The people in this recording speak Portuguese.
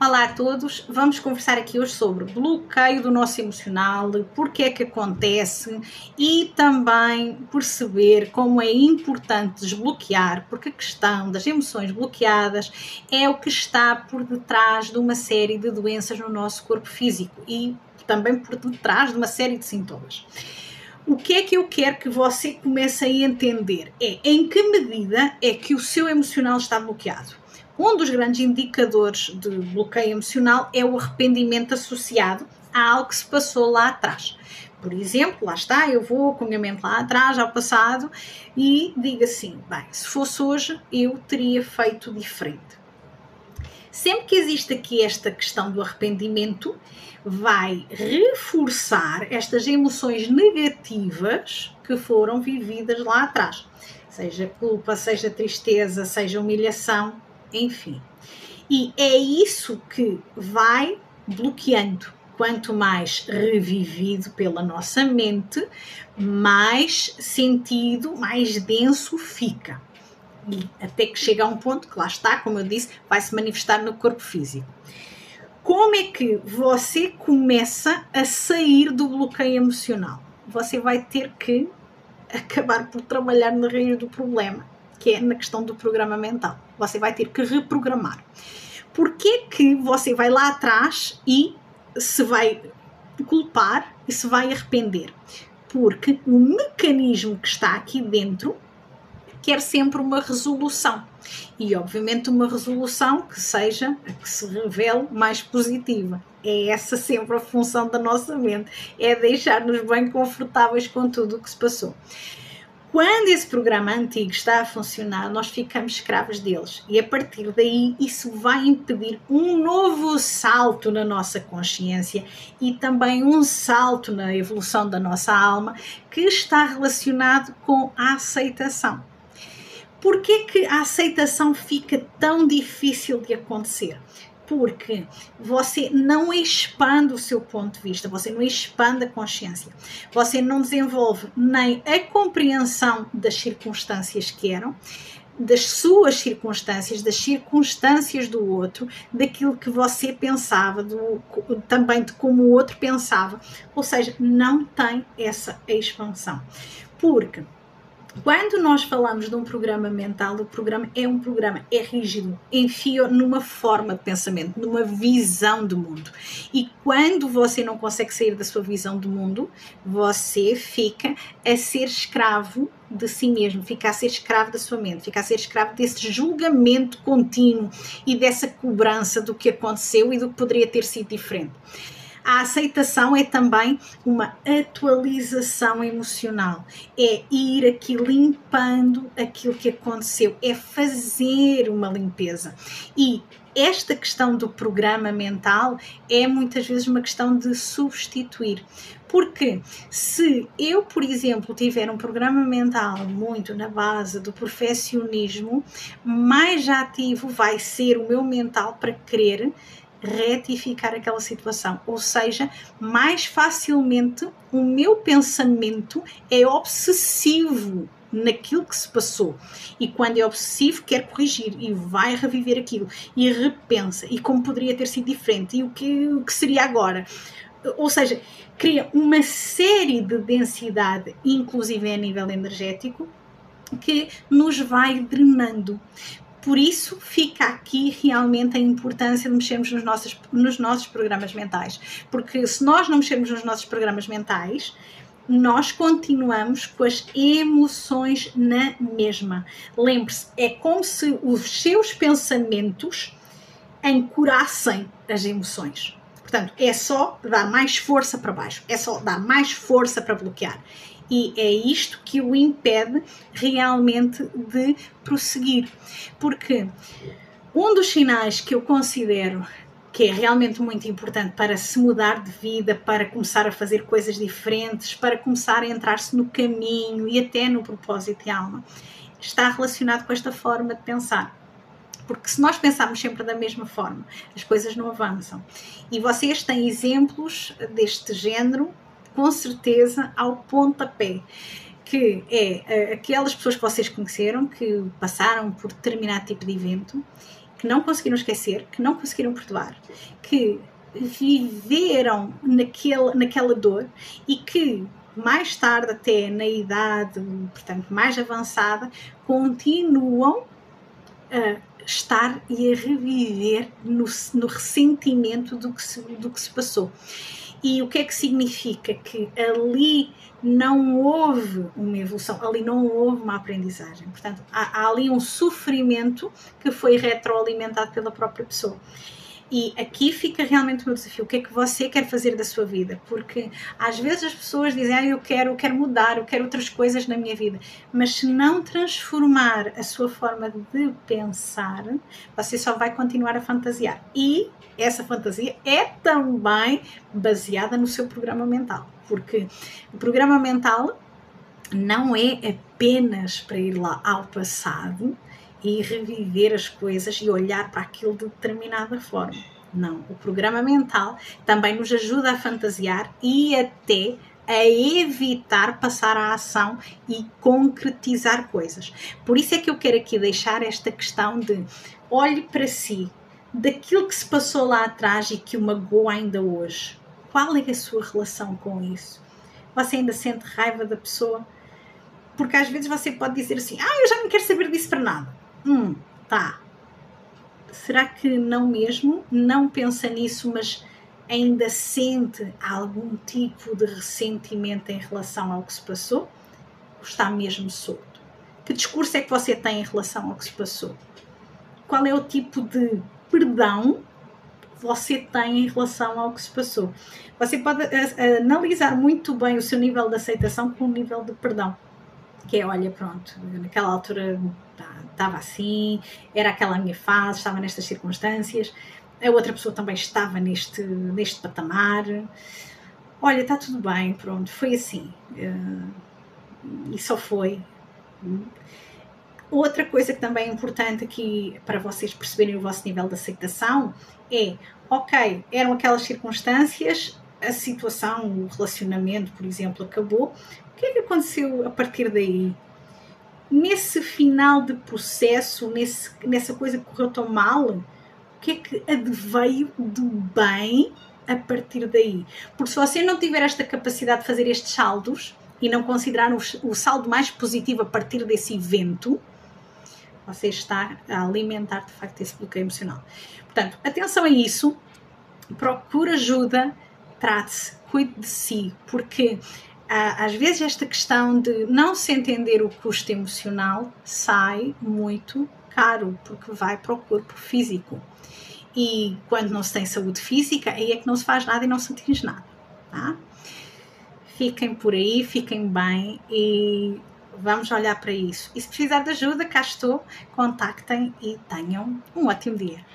Olá a todos, vamos conversar aqui hoje sobre bloqueio do nosso emocional, porque é que acontece e também perceber como é importante desbloquear, porque a questão das emoções bloqueadas é o que está por detrás de uma série de doenças no nosso corpo físico e também por detrás de uma série de sintomas. O que é que eu quero que você comece a entender é em que medida é que o seu emocional está bloqueado. Um dos grandes indicadores de bloqueio emocional é o arrependimento associado a algo que se passou lá atrás. Por exemplo, lá está, eu vou com a minha mente lá atrás, ao passado, e digo assim, bem, se fosse hoje, eu teria feito diferente. Sempre que existe aqui esta questão do arrependimento, vai reforçar estas emoções negativas que foram vividas lá atrás. Seja culpa, seja tristeza, seja humilhação, enfim. E é isso que vai bloqueando. Quanto mais revivido pela nossa mente, mais sentido, mais denso fica. E até que chega a um ponto que lá está, como eu disse, vai se manifestar no corpo físico. Como é que você começa a sair do bloqueio emocional? Você vai ter que acabar por trabalhar na raiz do problema, que é na questão do programa mental. Você vai ter que reprogramar. Porquê que você vai lá atrás e se vai culpar e se vai arrepender? Porque o mecanismo que está aqui dentro quer sempre uma resolução. E, obviamente, uma resolução que seja, que se revele mais positiva. É essa sempre a função da nossa mente, é deixar-nos bem confortáveis com tudo o que se passou. Quando esse programa antigo está a funcionar, nós ficamos escravos deles. E a partir daí, isso vai impedir um novo salto na nossa consciência e também um salto na evolução da nossa alma que está relacionado com a aceitação. Porquê que a aceitação fica tão difícil de acontecer? Porque você não expande o seu ponto de vista, você não expande a consciência, você não desenvolve nem a compreensão das circunstâncias que eram, das suas circunstâncias, das circunstâncias do outro, daquilo que você pensava, também de como o outro pensava, ou seja, não tem essa expansão. Porque quando nós falamos de um programa mental, o programa é rígido, enfia numa forma de pensamento, numa visão do mundo. E quando você não consegue sair da sua visão do mundo, você fica a ser escravo de si mesmo, fica a ser escravo da sua mente, fica a ser escravo desse julgamento contínuo e dessa cobrança do que aconteceu e do que poderia ter sido diferente. A aceitação é também uma atualização emocional, é ir aqui limpando aquilo que aconteceu, é fazer uma limpeza. E esta questão do programa mental é muitas vezes uma questão de substituir. Porque se eu, por exemplo, tiver um programa mental muito na base do perfeccionismo, mais ativo vai ser o meu mental para querer retificar aquela situação, ou seja, mais facilmente o meu pensamento é obsessivo naquilo que se passou, e quando é obsessivo quer corrigir e vai reviver aquilo e repensa, e como poderia ter sido diferente, e o que seria agora, ou seja, cria uma série de densidade, inclusive a nível energético, que nos vai drenando. Por isso fica aqui realmente a importância de mexermos nos nossos programas mentais, porque se nós não mexermos nos nossos programas mentais, nós continuamos com as emoções na mesma. Lembre-se, é como se os seus pensamentos ancorassem as emoções. Portanto, é só dar mais força para baixo, é só dar mais força para bloquear. E é isto que o impede realmente de prosseguir. Porque um dos sinais que eu considero que é realmente muito importante para se mudar de vida, para começar a fazer coisas diferentes, para começar a entrar-se no caminho e até no propósito de alma, está relacionado com esta forma de pensar. Porque se nós pensarmos sempre da mesma forma, as coisas não avançam. E vocês têm exemplos deste género, com certeza, ao pontapé, que é aquelas pessoas que vocês conheceram, que passaram por determinado tipo de evento que não conseguiram esquecer, que não conseguiram perdoar, que viveram naquela dor e que mais tarde, até na idade, portanto, mais avançada, continuam a estar e a reviver no ressentimento do que se passou. E o que é que significa? Que ali não houve uma evolução, ali não houve uma aprendizagem. Portanto, há ali um sofrimento que foi retroalimentado pela própria pessoa. E aqui fica realmente o meu desafio. O que é que você quer fazer da sua vida? Porque às vezes as pessoas dizem, eu quero mudar, eu quero outras coisas na minha vida. Mas se não transformar a sua forma de pensar, você só vai continuar a fantasiar. E essa fantasia é também baseada no seu programa mental. Porque o programa mental não é apenas para ir lá ao passado e reviver as coisas e olhar para aquilo de determinada forma. Não, o programa mental também nos ajuda a fantasiar e até a evitar passar à ação e concretizar coisas. Por isso é que eu quero aqui deixar esta questão de olhe para si, daquilo que se passou lá atrás e que o magoa ainda hoje. Qual é a sua relação com isso? Você ainda sente raiva da pessoa? Porque às vezes você pode dizer assim, eu já não quero saber disso para nada. Tá. Será que não mesmo? Não pensa nisso, mas ainda sente algum tipo de ressentimento em relação ao que se passou? Ou está mesmo solto? Que discurso é que você tem em relação ao que se passou? Qual é o tipo de perdão que você tem em relação ao que se passou? Você pode analisar muito bem o seu nível de aceitação com o nível de perdão. Que é, olha, pronto, naquela altura estava assim, era aquela minha fase, estava nestas circunstâncias, a outra pessoa também estava neste patamar, olha, está tudo bem, pronto, foi assim, e só foi. Outra coisa que também é importante aqui para vocês perceberem o vosso nível de aceitação é, ok, eram aquelas circunstâncias, a situação, o relacionamento, por exemplo, acabou. O que é que aconteceu a partir daí? Nesse final de processo, nessa coisa que correu tão mal, o que é que adveio do bem a partir daí? Porque se você não tiver esta capacidade de fazer estes saldos e não considerar o saldo mais positivo a partir desse evento, você está a alimentar de facto esse bloqueio emocional. Portanto, atenção a isso, procure ajuda, trate-se, cuide de si, porque às vezes esta questão de não se entender o custo emocional sai muito caro, porque vai para o corpo físico. E quando não se tem saúde física, aí é que não se faz nada e não se atinge nada. Tá? Fiquem por aí, fiquem bem e vamos olhar para isso. E se precisar de ajuda, cá estou, contactem e tenham um ótimo dia.